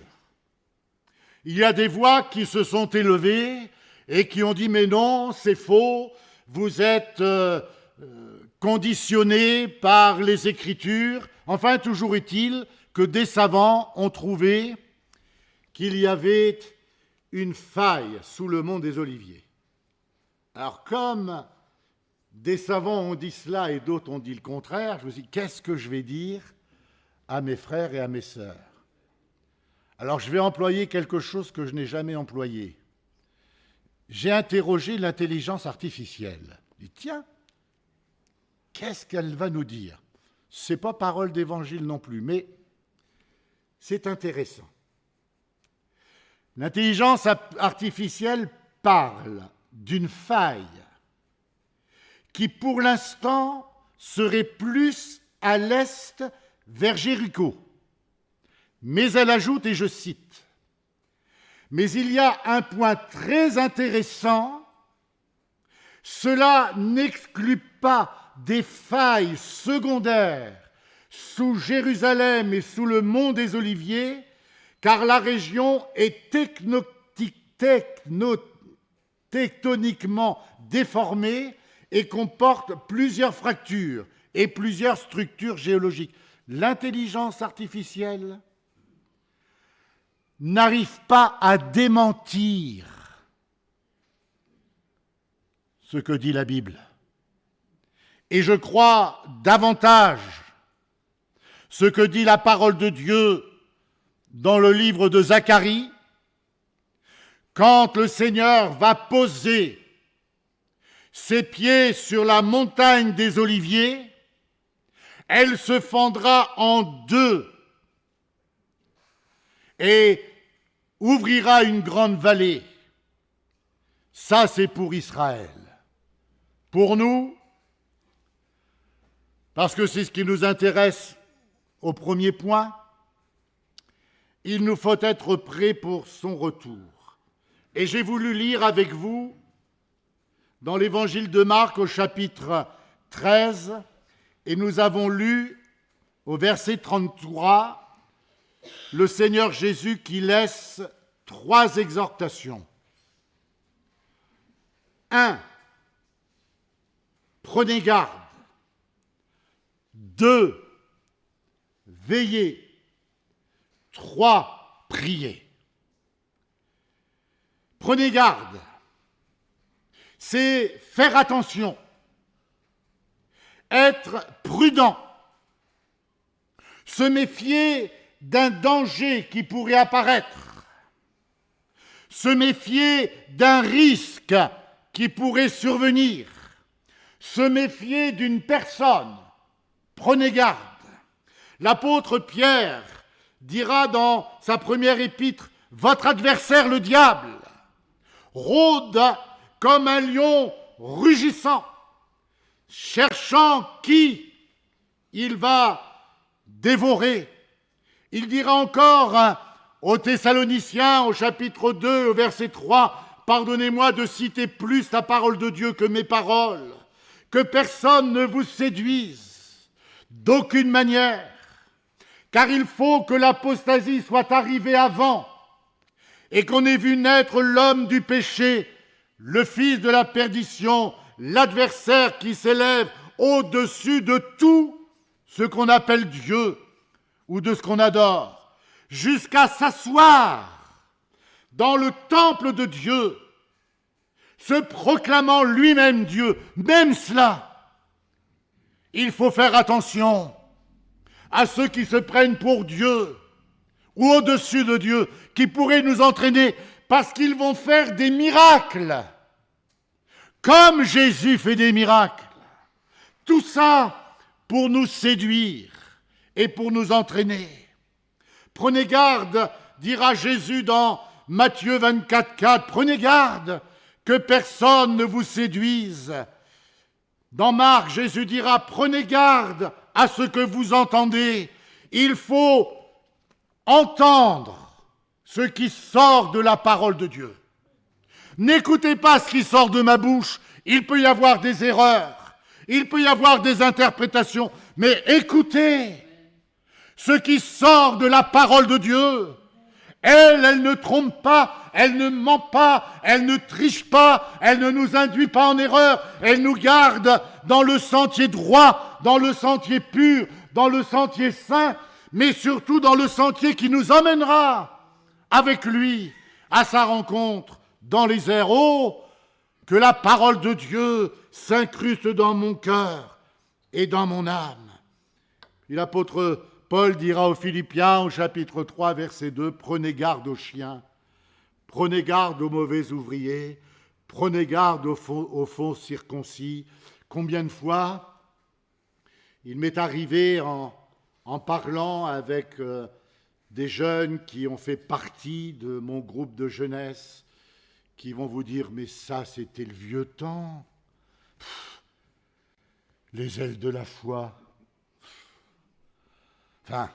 il y a des voix qui se sont élevées et qui ont dit « Mais non, c'est faux, vous êtes conditionnés par les Écritures. » Enfin, toujours est-il que des savants ont trouvé qu'il y avait une faille sous le mont des Oliviers. Alors, comme des savants ont dit cela et d'autres ont dit le contraire, je me suis dit, qu'est-ce que je vais dire à mes frères et à mes sœurs? Alors, je vais employer quelque chose que je n'ai jamais employé. J'ai interrogé l'intelligence artificielle. Je dis, tiens, qu'est-ce qu'elle va nous dire? Ce n'est pas parole d'évangile non plus, mais c'est intéressant. L'intelligence artificielle parle d'une faille qui, pour l'instant, serait plus à l'est vers Jéricho. Mais elle ajoute, et je cite, « Mais il y a un point très intéressant, cela n'exclut pas des failles secondaires sous Jérusalem et sous le mont des Oliviers, car la région est tectoniquement déformée et comporte plusieurs fractures et plusieurs structures géologiques. » L'intelligence artificielle n'arrive pas à démentir ce que dit la Bible. Et je crois davantage ce que dit la parole de Dieu dans le livre de Zacharie, quand le Seigneur va poser ses pieds sur la montagne des Oliviers, elle se fendra en deux et ouvrira une grande vallée. Ça, c'est pour Israël. Pour nous, parce que c'est ce qui nous intéresse au premier point, il nous faut être prêts pour son retour. Et j'ai voulu lire avec vous, dans l'évangile de Marc au chapitre 13, et nous avons lu au verset 33, le Seigneur Jésus qui laisse 3 exhortations. 1. Prenez garde. 2. Veillez. 3. Priez. Prenez garde. C'est faire attention, être prudent, se méfier d'un danger qui pourrait apparaître, se méfier d'un risque qui pourrait survenir, se méfier d'une personne. Prenez garde. L'apôtre Pierre dira dans sa première épître, « Votre adversaire, le diable, rôde comme un lion rugissant, cherchant qui il va dévorer. » Il dira encore aux Thessaloniciens, au chapitre 2, au verset 3, « pardonnez-moi de citer plus la parole de Dieu que mes paroles, que personne ne vous séduise, d'aucune manière, car il faut que l'apostasie soit arrivée avant et qu'on ait vu naître l'homme du péché, le fils de la perdition, l'adversaire qui s'élève au-dessus de tout ce qu'on appelle Dieu ou de ce qu'on adore, jusqu'à s'asseoir dans le temple de Dieu, se proclamant lui-même Dieu. Même cela, il faut faire attention à ceux qui se prennent pour Dieu ou au-dessus de Dieu, qui pourraient nous entraîner parce qu'ils vont faire des miracles, comme Jésus fait des miracles. Tout ça pour nous séduire et pour nous entraîner. Prenez garde, dira Jésus dans Matthieu 24, 4, prenez garde que personne ne vous séduise. Dans Marc, Jésus dira, prenez garde à ce que vous entendez. Il faut entendre ce qui sort de la parole de Dieu. N'écoutez pas ce qui sort de ma bouche. Il peut y avoir des erreurs, il peut y avoir des interprétations, mais écoutez ce qui sort de la parole de Dieu. Elle ne trompe pas, elle ne ment pas, elle ne triche pas, elle ne nous induit pas en erreur, elle nous garde dans le sentier droit, dans le sentier pur, dans le sentier saint, mais surtout dans le sentier qui nous emmènera avec lui à sa rencontre dans les airs. Oh, que la parole de Dieu s'incruste dans mon cœur et dans mon âme. Et l'apôtre Paul dira aux Philippiens au chapitre 3, verset 2, « Prenez garde aux chiens, prenez garde aux mauvais ouvriers, prenez garde aux faux circoncis. » Combien de fois il m'est arrivé en parlant avec des jeunes qui ont fait partie de mon groupe de jeunesse, qui vont vous dire « Mais ça, c'était le vieux temps. Les ailes de la foi. » Enfin,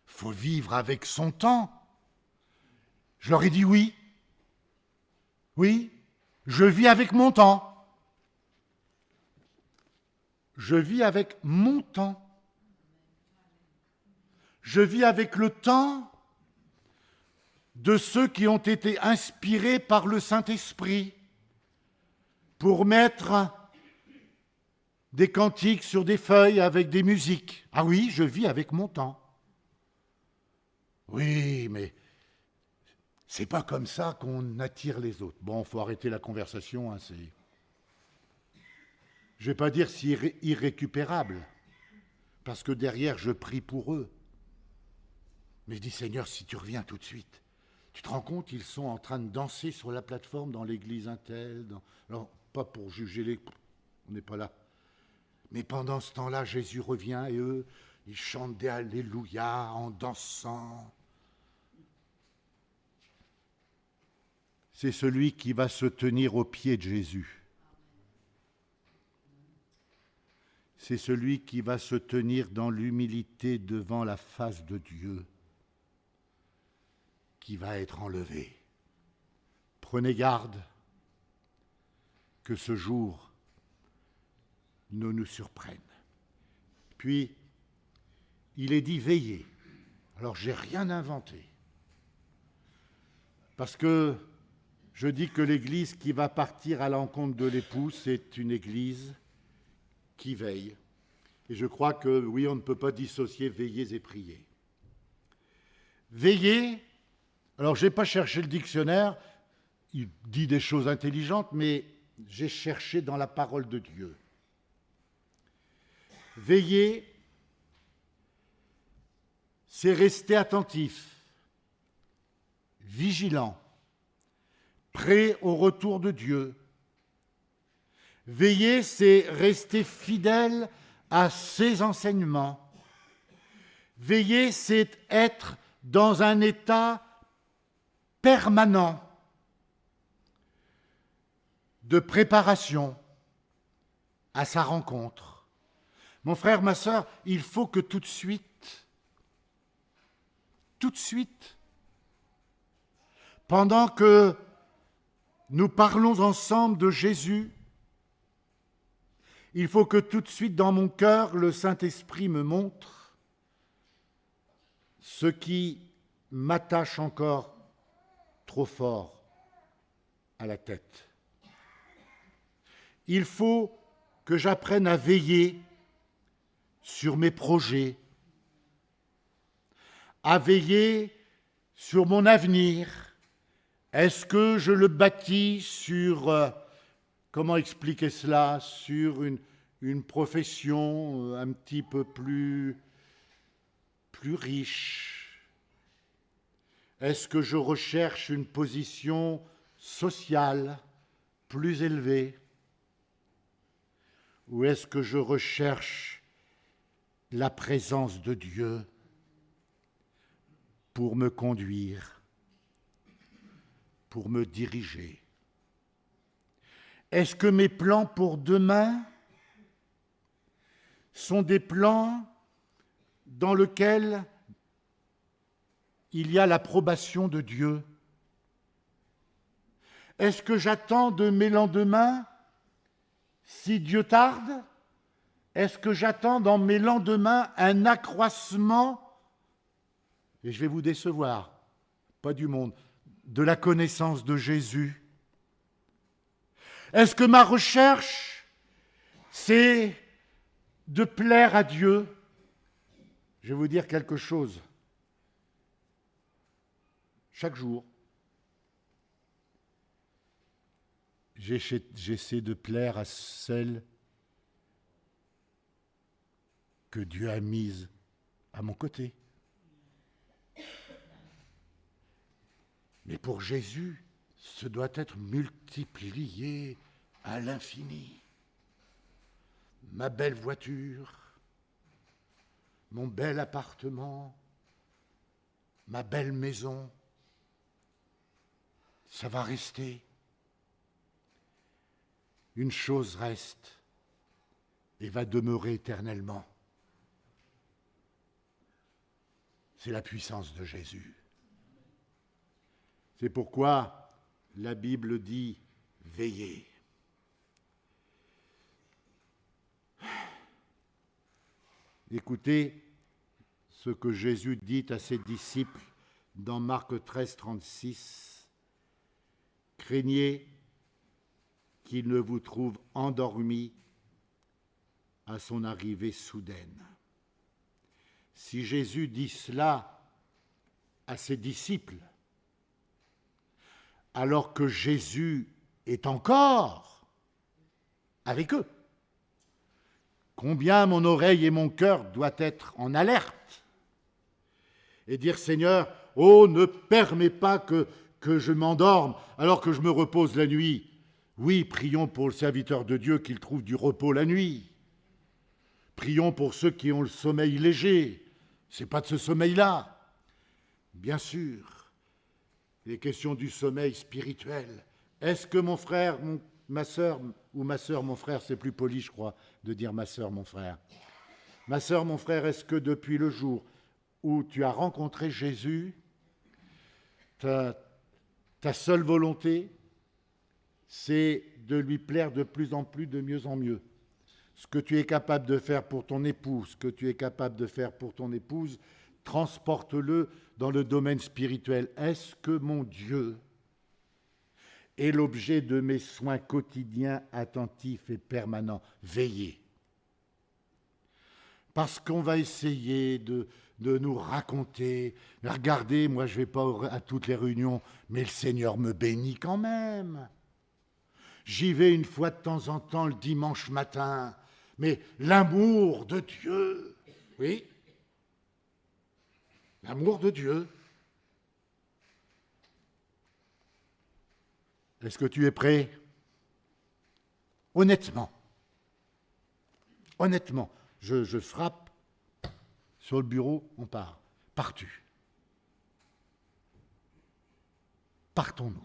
faut vivre avec son temps. Je leur ai dit oui. Oui, je vis avec mon temps. Je vis avec mon temps. Je vis avec le temps de ceux qui ont été inspirés par le Saint-Esprit pour mettre des cantiques sur des feuilles avec des musiques. Ah oui, je vis avec mon temps. Oui, mais c'est pas comme ça qu'on attire les autres. Bon, il faut arrêter la conversation. Hein, je ne vais pas dire si irrécupérable, parce que derrière, je prie pour eux. Mais je dis, Seigneur, si tu reviens tout de suite, tu te rends compte, ils sont en train de danser sur la plateforme dans l'église Intel. Alors, pas pour juger les... On n'est pas là. Mais pendant ce temps-là, Jésus revient et eux, ils chantent des Alléluia en dansant. C'est celui qui va se tenir aux pieds de Jésus. C'est celui qui va se tenir dans l'humilité devant la face de Dieu, qui va être enlevé. Prenez garde que ce jour ne nous surprenne. Puis, il est dit veillez. Alors, j'ai rien inventé. Parce que je dis que l'église qui va partir à l'encontre de l'époux, c'est une église qui veille. Et je crois que, oui, on ne peut pas dissocier veiller et prier. Veiller, alors je n'ai pas cherché le dictionnaire, il dit des choses intelligentes, mais j'ai cherché dans la parole de Dieu. Veiller, c'est rester attentif, vigilant, prêt au retour de Dieu. Veiller, c'est rester fidèle à ses enseignements. Veiller, c'est être dans un état permanent de préparation à sa rencontre. Mon frère, ma sœur, il faut que tout de suite, pendant que nous parlons ensemble de Jésus, il faut que tout de suite dans mon cœur, le Saint-Esprit me montre ce qui m'attache encore trop fort à la tête. Il faut que j'apprenne à veiller sur mes projets, à veiller sur mon avenir. Est-ce que je le bâtis sur, comment expliquer cela, sur une profession un petit peu plus riche? Est-ce que je recherche une position sociale plus élevée? Ou est-ce que je recherche la présence de Dieu pour me conduire, pour me diriger? Est-ce que mes plans pour demain sont des plans dans lesquels il y a l'approbation de Dieu? Est-ce que j'attends de mes lendemains, si Dieu tarde? Est-ce que j'attends dans mes lendemains un accroissement, et je vais vous décevoir, pas du monde, de la connaissance de Jésus? Est-ce que ma recherche, c'est de plaire à Dieu? Je vais vous dire quelque chose. Chaque jour, j'essaie de plaire à celle que Dieu a mise à mon côté. Mais pour Jésus, ce doit être multiplié à l'infini. Ma belle voiture, mon bel appartement, ma belle maison, ça va rester. Une chose reste et va demeurer éternellement. C'est la puissance de Jésus. C'est pourquoi la Bible dit « veillez ». Écoutez ce que Jésus dit à ses disciples dans Marc 13, 36. « Craignez qu'il ne vous trouve endormis à son arrivée soudaine. » Si Jésus dit cela à ses disciples, alors que Jésus est encore avec eux, combien mon oreille et mon cœur doivent être en alerte et dire « Seigneur, oh, ne permets pas que je m'endorme alors que je me repose la nuit. » Oui, prions pour le serviteur de Dieu qu'il trouve du repos la nuit. Prions pour ceux qui ont le sommeil léger. Ce n'est pas de ce sommeil-là. Bien sûr, les questions du sommeil spirituel. Est-ce que mon frère, ma sœur, ou ma sœur, mon frère, c'est plus poli, je crois, de dire ma sœur, mon frère. Ma sœur, mon frère, est-ce que depuis le jour où tu as rencontré Jésus, ta seule volonté, c'est de lui plaire de plus en plus, de mieux en mieux? Ce que tu es capable de faire pour ton épouse, ce que tu es capable de faire pour ton épouse, transporte-le dans le domaine spirituel. Est-ce que mon Dieu est l'objet de mes soins quotidiens, attentifs et permanents? Veillez. Parce qu'on va essayer de nous raconter, mais regardez, moi je ne vais pas à toutes les réunions, mais le Seigneur me bénit quand même. J'y vais une fois de temps en temps le dimanche matin, mais l'amour de Dieu, oui, l'amour de Dieu. Est-ce que tu es prêt? Honnêtement, je frappe sur le bureau, on part. Pars-tu? Partons-nous.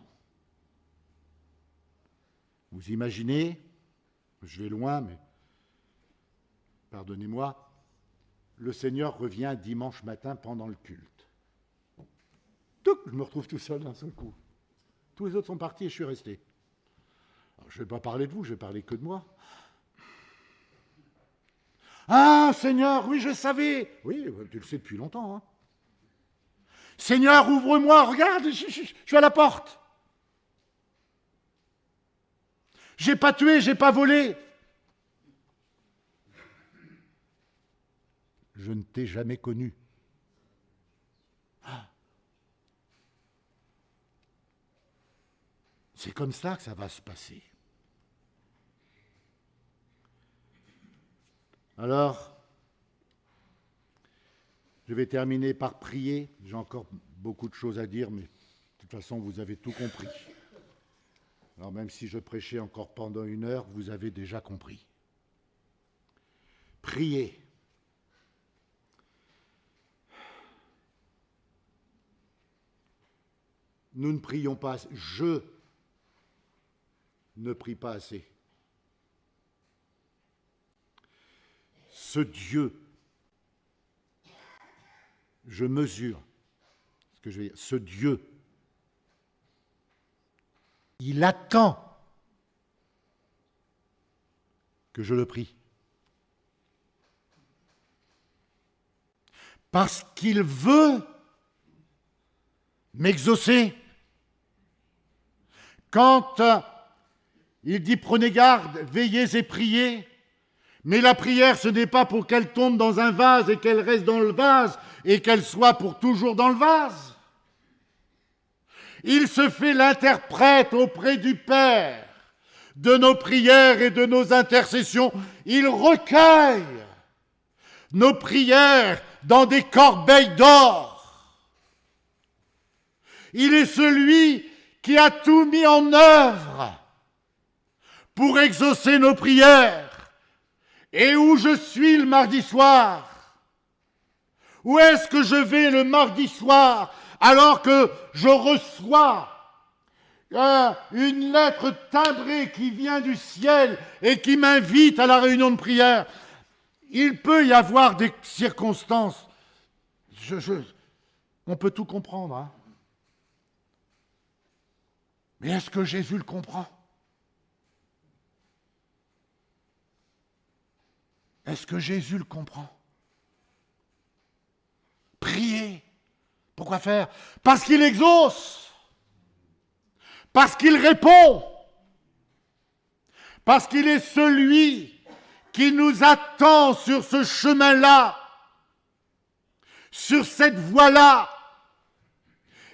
Vous imaginez, je vais loin, mais pardonnez-moi, le Seigneur revient dimanche matin pendant le culte. Je me retrouve tout seul d'un seul coup. Tous les autres sont partis et je suis resté. Alors, je ne vais pas parler de vous, je vais parler que de moi. Ah, Seigneur, oui, je savais. Oui, tu le sais depuis longtemps. Hein. Seigneur, ouvre-moi, regarde, je suis à la porte. J'ai pas tué, j'ai pas volé. Je ne t'ai jamais connu. Ah. C'est comme ça que ça va se passer. Alors, je vais terminer par prier. J'ai encore beaucoup de choses à dire, mais de toute façon, vous avez tout compris. Alors même si je prêchais encore pendant 1 heure, vous avez déjà compris. Priez. Nous ne prions pas assez. Je ne prie pas assez. Ce Dieu, je mesure ce que je veux dire, ce Dieu, il attend que je le prie. Parce qu'il veut m'exaucer. Quand il dit prenez garde, veillez et priez, mais la prière ce n'est pas pour qu'elle tombe dans un vase et qu'elle reste dans le vase et qu'elle soit pour toujours dans le vase. Il se fait l'interprète auprès du Père de nos prières et de nos intercessions. Il recueille nos prières dans des corbeilles d'or. Il est celui qui a tout mis en œuvre pour exaucer nos prières. Et où je suis le mardi soir? Où est-ce que je vais le mardi soir alors que je reçois une lettre timbrée qui vient du ciel et qui m'invite à la réunion de prière? Il peut y avoir des circonstances. On peut tout comprendre, hein? Mais est-ce que Jésus le comprend? Est-ce que Jésus le comprend? Prier. Pourquoi faire? Parce qu'il exauce. Parce qu'il répond. Parce qu'il est celui qui nous attend sur ce chemin-là, sur cette voie-là.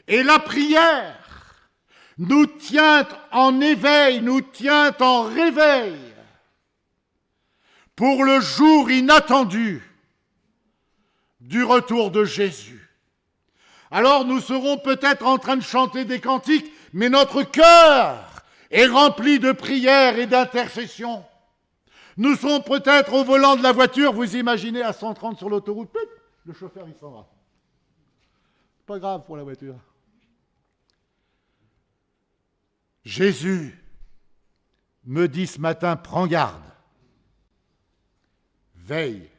Et la prière nous tient en éveil, nous tient en réveil pour le jour inattendu du retour de Jésus. Alors nous serons peut-être en train de chanter des cantiques, mais notre cœur est rempli de prières et d'intercessions. Nous serons peut-être au volant de la voiture, vous imaginez, à 130 sur l'autoroute, le chauffeur il s'en va. Pas grave pour la voiture. Jésus me dit ce matin, prends garde, veille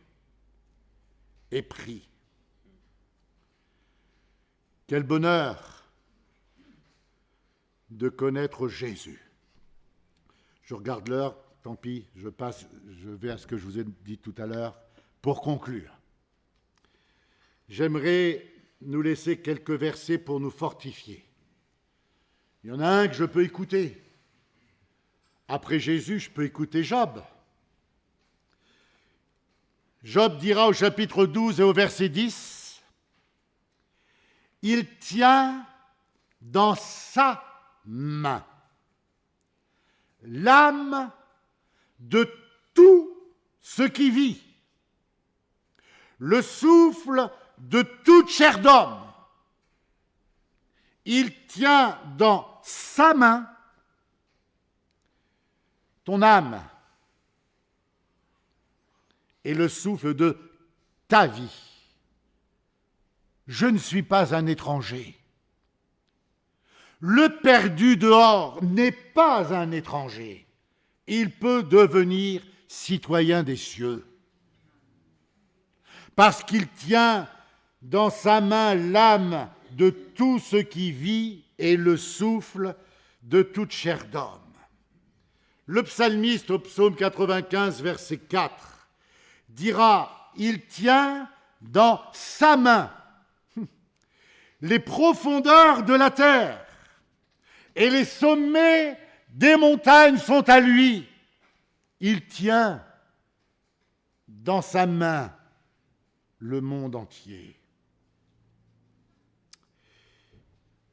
et prie. Quel bonheur de connaître Jésus. Je regarde l'heure, tant pis, je vais à ce que je vous ai dit tout à l'heure pour conclure. J'aimerais nous laisser quelques versets pour nous fortifier. Il y en a un que je peux écouter. Après Jésus, je peux écouter Job. Job dira au chapitre 12 et au verset 10, « Il tient dans sa main l'âme de tout ce qui vit, le souffle de toute chair d'homme. Il tient dans sa main ton âme et le souffle de ta vie. Je ne suis pas un étranger. Le perdu dehors n'est pas un étranger. Il peut devenir citoyen des cieux. Parce qu'il tient dans sa main l'âme de tout ce qui vit et le souffle de toute chair d'homme. Le psalmiste au psaume 95, verset 4, dira « Il tient dans sa main les profondeurs de la terre et les sommets des montagnes sont à lui. Il tient dans sa main le monde entier. »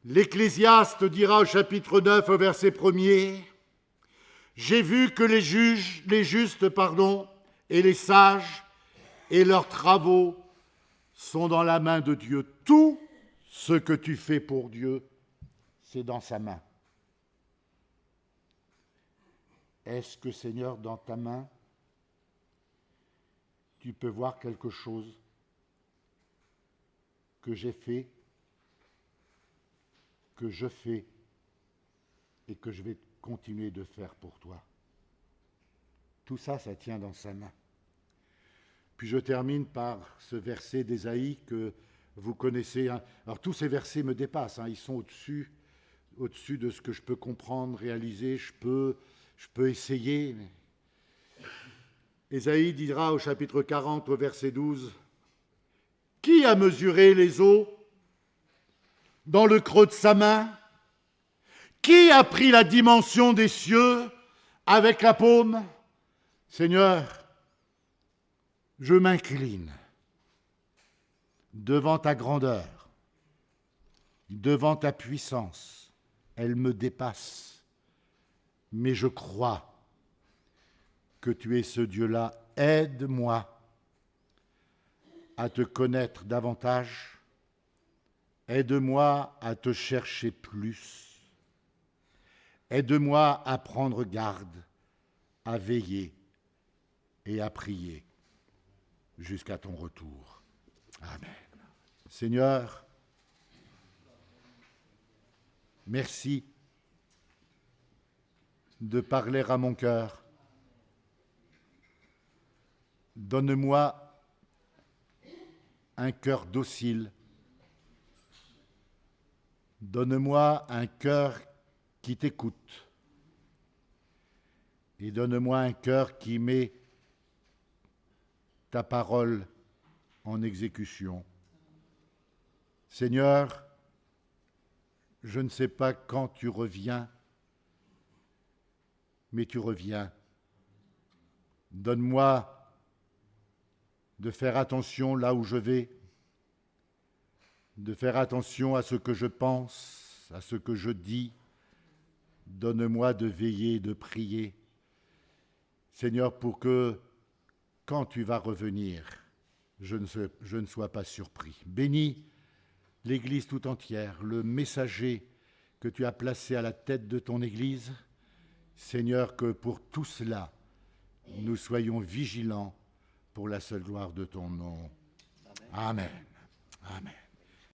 L'Ecclésiaste dira au chapitre 9, au verset 1er, « J'ai vu que les justes, et les sages, et leurs travaux sont dans la main de Dieu. Tout ce que tu fais pour Dieu, c'est dans sa main. » Est-ce que, Seigneur, dans ta main, tu peux voir quelque chose que j'ai fait, que je fais et que je vais continuer de faire pour toi? Tout ça, ça tient dans sa main. Puis je termine par ce verset d'Ésaïe que vous connaissez. Alors tous ces versets me dépassent, ils sont au-dessus de ce que je peux comprendre, réaliser, je peux essayer. Ésaïe dira au chapitre 40, au verset 12, « Qui a mesuré les eaux dans le creux de sa main? Qui a pris la dimension des cieux avec la paume? Seigneur, je m'incline devant ta grandeur, devant ta puissance. Elle me dépasse, mais je crois que tu es ce Dieu-là. Aide-moi à te connaître davantage. Aide-moi à te chercher plus. Aide-moi à prendre garde, à veiller et à prier jusqu'à ton retour. Amen. Seigneur, merci de parler à mon cœur. Donne-moi un cœur docile. Donne-moi un cœur qui t'écoute. Et donne-moi un cœur qui met ta parole en exécution. Seigneur, je ne sais pas quand tu reviens, mais tu reviens. Donne-moi de faire attention là où je vais, de faire attention à ce que je pense, à ce que je dis. Donne-moi de veiller, de prier. Seigneur, pour que, quand tu vas revenir, je ne sois pas surpris. Bénis l'Église tout entière, le messager que tu as placé à la tête de ton Église. Seigneur, que pour tout cela, nous soyons vigilants pour la seule gloire de ton nom. Amen. Amen.